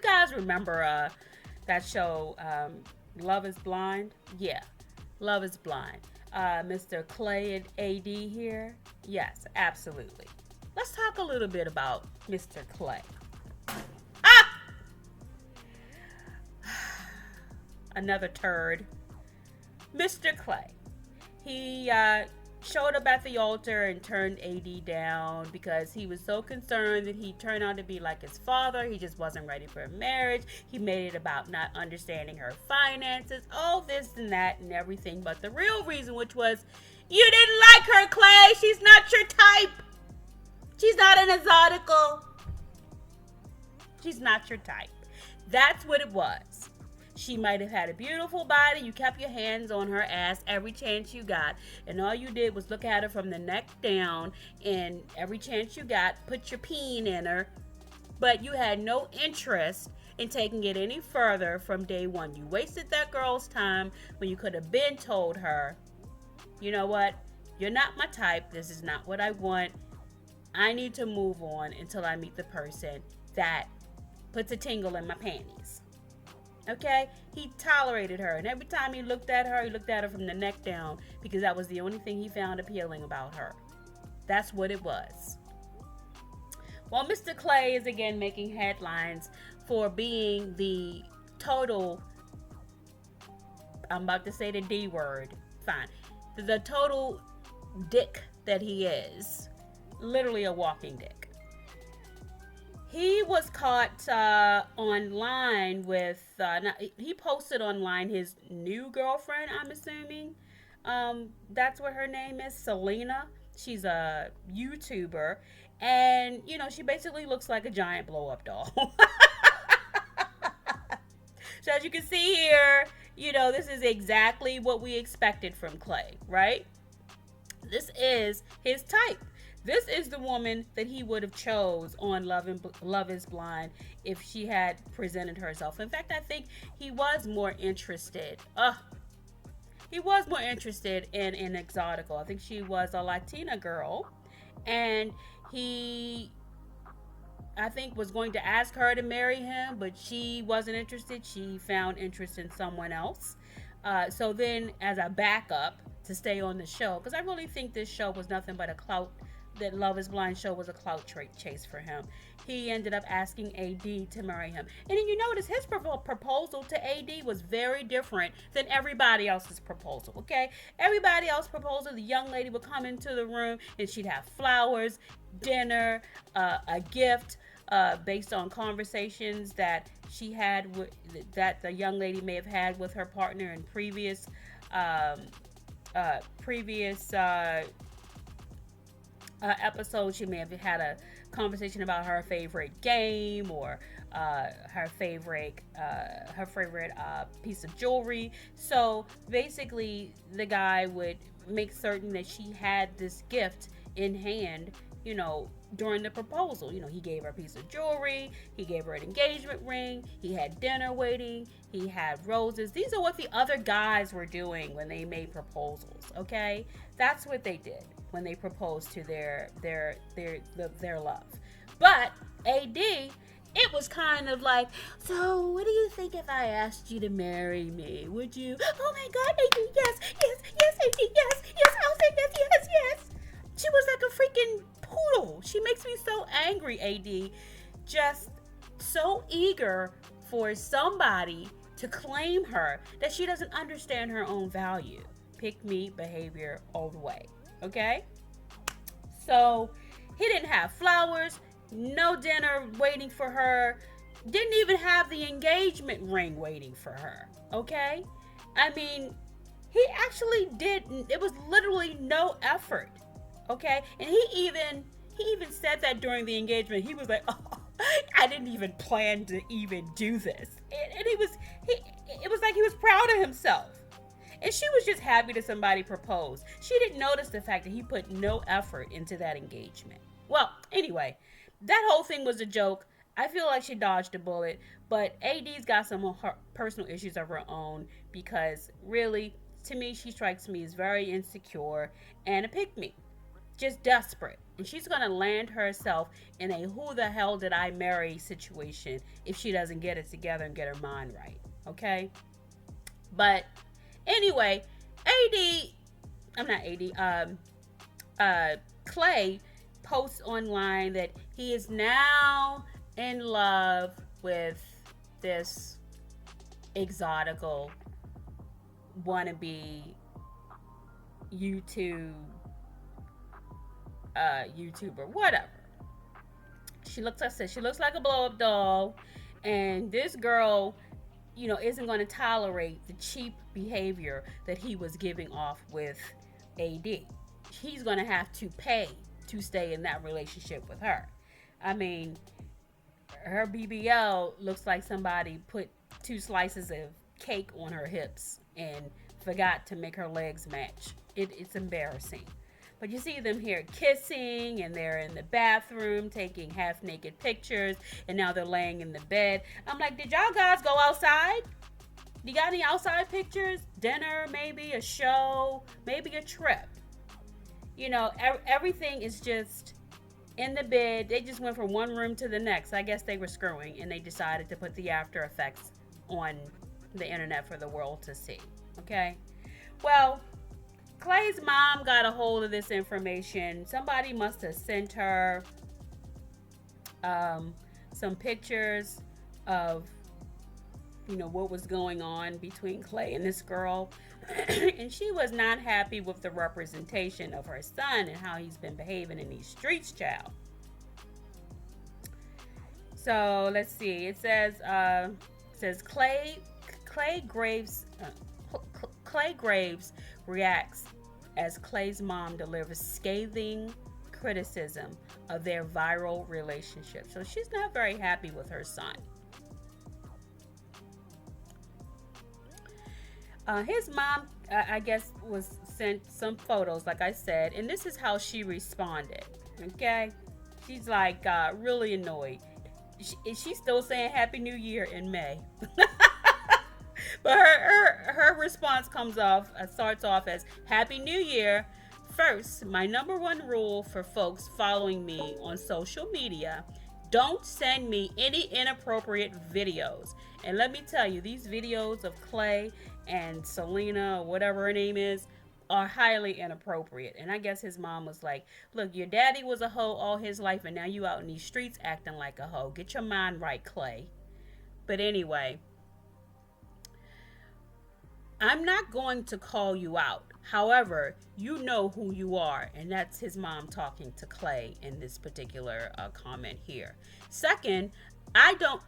you guys remember that show, Love is Blind? Yeah, Love is Blind. Mr. Clay and AD here? Yes, absolutely. Let's talk a little bit about Mr. Clay. Ah! Another turd. Mr. Clay. He showed up at the altar and turned AD down because he was so concerned that he turned out to be like his father. He just wasn't ready for a marriage. He made it about not understanding her finances, all this and that and everything. But the real reason, which was, you didn't like her, Clay. She's not your type. She's not an exotical. She's not your type. That's what it was. She might have had a beautiful body. You kept your hands on her ass every chance you got. And all you did was look at her from the neck down. And every chance you got, put your peen in her. But you had no interest in taking it any further from day one. You wasted that girl's time when you could have been told her, you know what? You're not my type. This is not what I want. I need to move on until I meet the person that puts a tingle in my panties. Okay? He tolerated her. And every time he looked at her from the neck down because that was the only thing he found appealing about her. That's what it was. Well, Mr. Clay is again making headlines for being the total, I'm about to say the D word. Fine. The total dick that he is. Literally a walking dick. He was caught online with, he posted online his new girlfriend, I'm assuming. That's what her name is, Selena. She's a YouTuber. And, she basically looks like a giant blow-up doll. So as you can see here, this is exactly what we expected from Clay, right? This is his type. This is the woman that he would have chose on Love is Blind if she had presented herself. In fact, I think he was more interested. He was more interested in an exotical. I think she was a Latina girl. And he, I think, was going to ask her to marry him, but she wasn't interested. She found interest in someone else. So then, as a backup to stay on the show, because I really think this show was nothing but a clout, that Love is Blind show was a clout chase for him. He ended up asking AD to marry him. And then you notice his proposal to AD was very different than everybody else's proposal, okay? Everybody else's proposal, the young lady would come into the room and she'd have flowers, dinner, a gift, based on conversations that she had that the young lady may have had with her partner in previous episode. She may have had a conversation about her favorite game or her favorite piece of jewelry. So basically, the guy would make certain that she had this gift in hand, during the proposal. He gave her a piece of jewelry, he gave her an engagement ring, he had dinner waiting, he had roses. These are what the other guys were doing when they made proposals, okay? That's what they did when they proposed to their love. But AD, it was kind of like, so what do you think if I asked you to marry me? Would you? Oh my God, AD, yes, AD, yes, I'll say yes. She was like a freaking poodle. She makes me so angry, AD. Just so eager for somebody to claim her that she doesn't understand her own value. Pick me behavior all the way. Okay? So he didn't have flowers, no dinner waiting for her, didn't even have the engagement ring waiting for her. Okay? I mean, he actually didn't. It was literally no effort. Okay? And he even said that during the engagement. He was like, oh, I didn't even plan to even do this. And it was like he was proud of himself. And she was just happy that somebody proposed. She didn't notice the fact that he put no effort into that engagement. Well, anyway, that whole thing was a joke. I feel like she dodged a bullet, but AD's got some personal issues of her own because really, to me, she strikes me as very insecure and a pick-me. just desperate. And she's going to land herself in a who the hell did I marry situation if she doesn't get it together and get her mind right. Okay? But anyway, I'm not Clay posts online that he is now in love with this exotical wannabe YouTuber, whatever. She looks like I said, she looks like a blow up doll, and this girl, isn't going to tolerate the cheap behavior that he was giving off with AD. He's going to have to pay to stay in that relationship with her. I mean, her BBL looks like somebody put 2 slices of cake on her hips and forgot to make her legs match. It's embarrassing. But you see them here kissing, and they're in the bathroom taking half-naked pictures, and now they're laying in the bed. I'm like, did y'all guys go outside? You got any outside pictures? Dinner, maybe a show, maybe a trip. Everything is just in the bed. They just went from one room to the next. I guess they were screwing, and they decided to put the after effects on the internet for the world to see. Okay? Well, Clay's mom got a hold of this information. Somebody must have sent her some pictures of, what was going on between Clay and this girl. And she was not happy with the representation of her son and how he's been behaving in these streets, child. So let's see. It says Clay Graves reacts as Clay's mom delivers scathing criticism of their viral relationship. So she's not very happy with her son. His mom, I guess, was sent some photos, like I said, and this is how she responded. Okay? She's like really annoyed. She's still saying Happy New Year in May. But her response starts off as Happy New Year. First, my number one rule for folks following me on social media: don't send me any inappropriate videos. And let me tell you, these videos of Clay and Selena, or whatever her name is, are highly inappropriate. And I guess his mom was like, look, your daddy was a hoe all his life, and now you out in these streets acting like a hoe. Get your mind right, Clay. But anyway, I'm not going to call you out. However, you know who you are. And that's his mom talking to Clay in this particular comment here. Second, I don't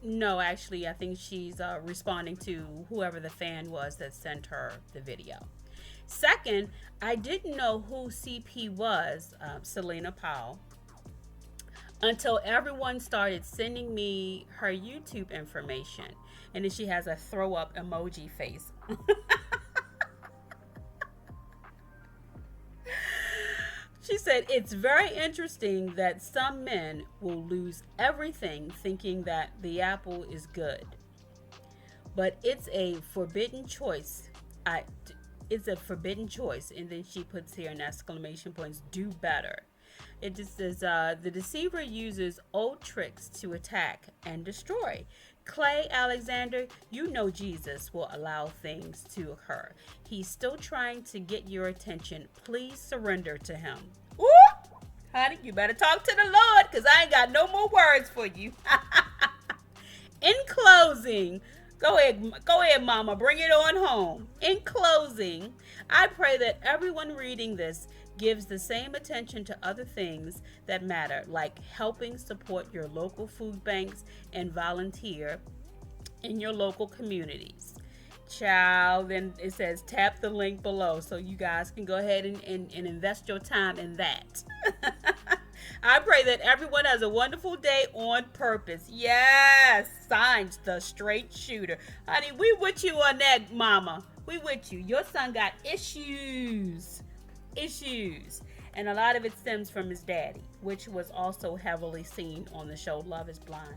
no, actually, I think she's responding to whoever the fan was that sent her the video. Second, I didn't know who CP was, Selena Powell, until everyone started sending me her YouTube information. And then she has a throw up emoji face. She said, it's very interesting that some men will lose everything thinking that the apple is good. But it's a forbidden choice. It's a forbidden choice. And then she puts here in exclamation points, do better. It just says, the deceiver uses old tricks to attack and destroy. Clay Alexander, you know Jesus will allow things to occur. He's still trying to get your attention. Please surrender to him. Ooh, honey, you better talk to the Lord, because I ain't got no more words for you. In closing, go ahead, mama, bring it on home. In closing, I pray that everyone reading this gives the same attention to other things that matter, like helping support your local food banks and volunteer in your local communities. Child, then it says tap the link below so you guys can go ahead and invest your time in that. I pray that everyone has a wonderful day on purpose. Yes, signs the straight shooter. Honey, we with you on that, mama. We with you. Your son got issues. And a lot of it stems from his daddy, which was also heavily seen on the show Love is Blind.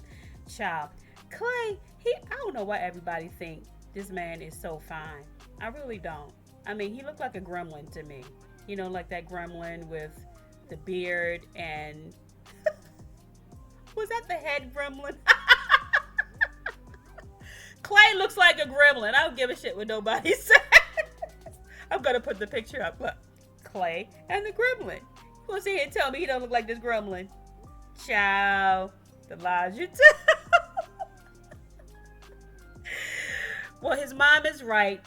Child, Clay, I don't know why everybody think this man is so fine. I really don't. I mean, he looked like a gremlin to me. You know, like that gremlin with the beard and was that the head gremlin? Clay looks like a gremlin. I don't give a shit what nobody says. I'm gonna put the picture up. Look, Clay and the gremlin. You gonna sit here and tell me he don't look like this gremlin? Ciao. The lies you tell. Well, his mom is right.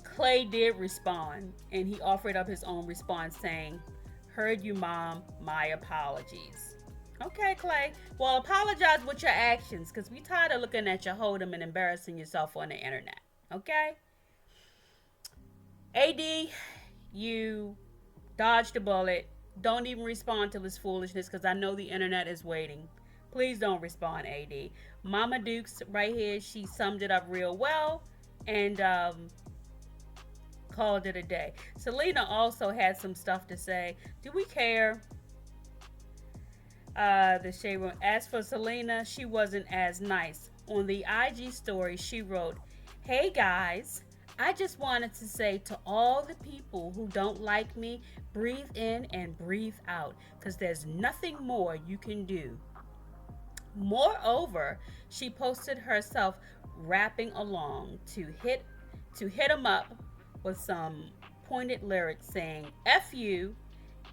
Clay did respond, and he offered up his own response saying, "Heard you, Mom. My apologies." Okay, Clay. Well, apologize with your actions, because we tired of looking at you hold'em and embarrassing yourself on the internet. Okay? AD, you dodged a bullet. Don't even respond to this foolishness, because I know the internet is waiting. Please don't respond, AD. Mama Dukes right here, she summed it up real well and called it a day. Selena also had some stuff to say. Do we care? The shade room. As for Selena, she wasn't as nice. On the IG story, she wrote, "Hey guys, I just wanted to say to all the people who don't like me, breathe in and breathe out, because there's nothing more you can do." Moreover, she posted herself rapping along to hit 'em up with some pointed lyrics saying "F you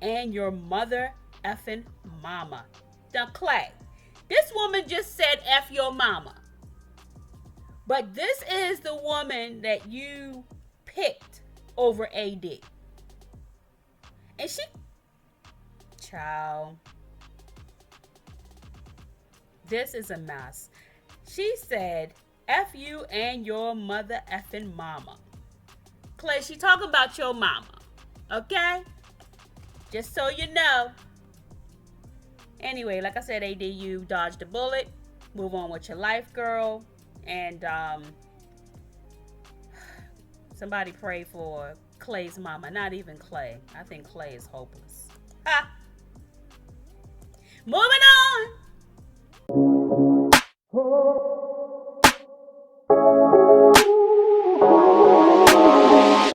and your mother effing mama." Now, Clay, this woman just said "F your mama." But this is the woman that you picked over AD. And she, child, this is a mess. She said, "F you and your mother effing mama." Clay, she talking about your mama. Okay? Just so you know. Anyway, like I said, AD, you dodged a bullet. Move on with your life, girl. And somebody pray for Clay's mama. Not even Clay. I think Clay is hopeless. Ha! Moving on.